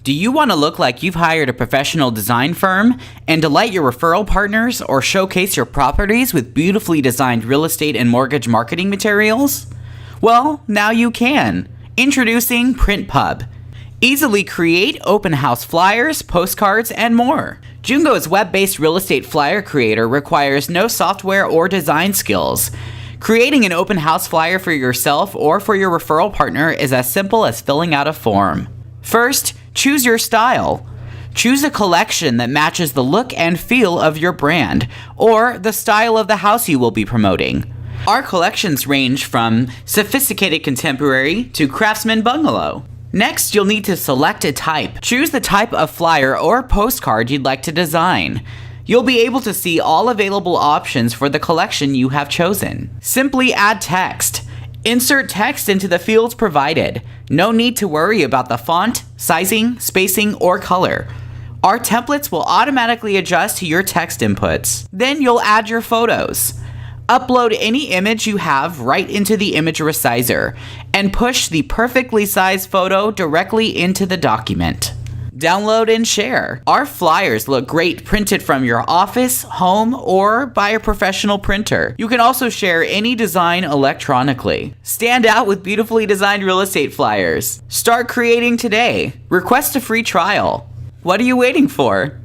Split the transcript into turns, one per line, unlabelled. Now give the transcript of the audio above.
Do you want to look like you've hired a professional design firm and delight your referral partners or showcase your properties with beautifully designed real estate and mortgage marketing materials? Well, now you can. Introducing PrintPub. Easily create open house flyers, postcards, and more. Jungo's web-based real estate flyer creator requires no software or design skills. Creating an open house flyer for yourself or for your referral partner is as simple as filling out a form. First, choose your style. Choose a collection that matches the look and feel of your brand or the style of the house you will be promoting. Our collections range from sophisticated contemporary to craftsman bungalow. Next, you'll need to select a type. Choose the type of flyer or postcard you'd like to design. You'll be able to see all available options for the collection you have chosen. Simply add text. Insert text into the fields provided. No need to worry about the font, sizing, spacing, or color. Our templates will automatically adjust to your text inputs. Then you'll add your photos. Upload any image you have right into the image resizer and push the perfectly sized photo directly into the document. Download and share. Our flyers look great printed from your office, home, or by a professional printer. You can also share any design electronically. Stand out with beautifully designed real estate flyers. Start creating today. Request a free trial. What are you waiting for?